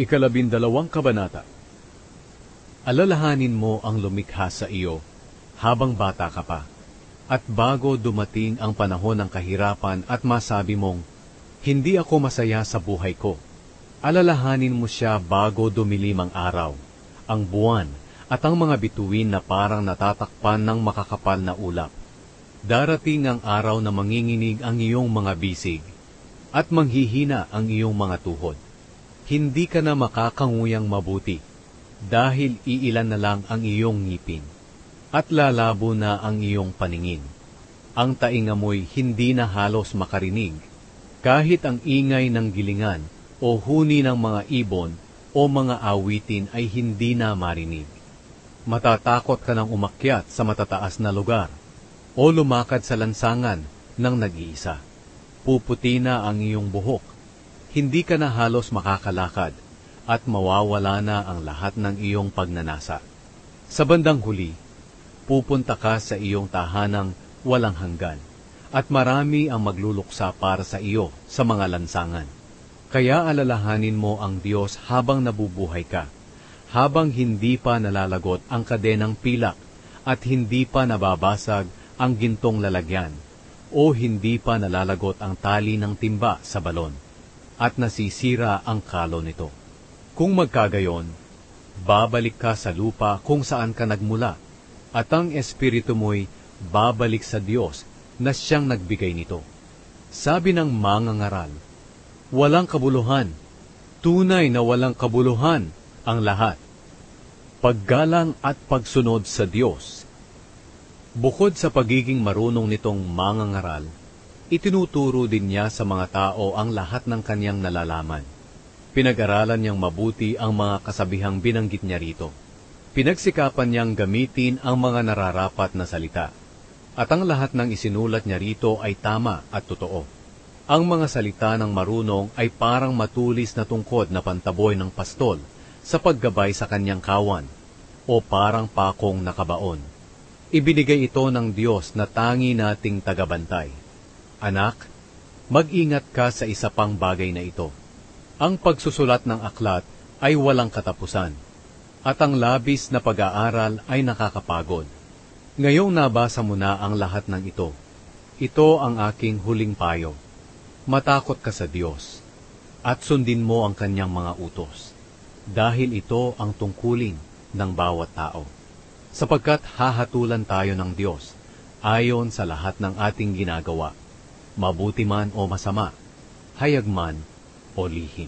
Ikalabindalawang kabanata. Alalahanin mo ang lumikha sa iyo habang bata ka pa, at bago dumating ang panahon ng kahirapan at masabi mong, hindi ako masaya sa buhay ko. Alalahanin mo siya bago dumilim ang araw, ang buwan, at ang mga bituin na parang natatakpan ng makakapal na ulap. Darating ang araw na manginginig ang iyong mga bisig, at manghihina ang iyong mga tuhod. Hindi ka na makakanguyang mabuti, dahil iilan na lang ang iyong ngipin, at lalabo na ang iyong paningin. Ang tainga mo'y hindi na halos makarinig, kahit ang ingay ng gilingan o huni ng mga ibon o mga awitin ay hindi na marinig. Matatakot ka nang umakyat sa matataas na lugar, o lumakad sa lansangan ng nag-iisa. Puputi na ang iyong buhok, hindi ka na halos makakalakad, at mawawala na ang lahat ng iyong pagnanasa. Sa bandang huli, pupunta ka sa iyong tahanang walang hanggan, at marami ang magluluksa para sa iyo sa mga lansangan. Kaya alalahanin mo ang Diyos habang nabubuhay ka, habang hindi pa nalalagot ang kadenang pilak, at hindi pa nababasag ang gintong lalagyan, o hindi pa nalalagot ang tali ng timba sa balon, at nasisira ang kalo nito. Kung magkagayon, babalik ka sa lupa kung saan ka nagmula, at ang espiritu mo'y babalik sa Diyos na siyang nagbigay nito. Sabi ng mangangaral, walang kabuluhan, tunay na walang kabuluhan ang lahat. Paggalang at pagsunod sa Diyos. Bukod sa pagiging marunong nitong mangangaral, itinuturo din niya sa mga tao ang lahat ng kanyang nalalaman. Pinag-aralan niyang mabuti ang mga kasabihang binanggit niya rito. Pinagsikapan niyang gamitin ang mga nararapat na salita. At ang lahat ng isinulat niya rito ay tama at totoo. Ang mga salita ng marunong ay parang matulis na tungkod na pantaboy ng pastol sa paggabay sa kanyang kawan, o parang pakong nakabaon. Ibinigay ito ng Diyos na tangi nating tagabantay. Anak, mag-ingat ka sa isa pang bagay na ito. Ang pagsusulat ng aklat ay walang katapusan, at ang labis na pag-aaral ay nakakapagod. Ngayong nabasa mo na ang lahat ng ito, ito ang aking huling payo. Matakot ka sa Diyos, at sundin mo ang kanyang mga utos, dahil ito ang tungkulin ng bawat tao. Sapagkat hahatulan tayo ng Diyos, ayon sa lahat ng ating ginagawa, mabuti man o masama, hayag man o lihim.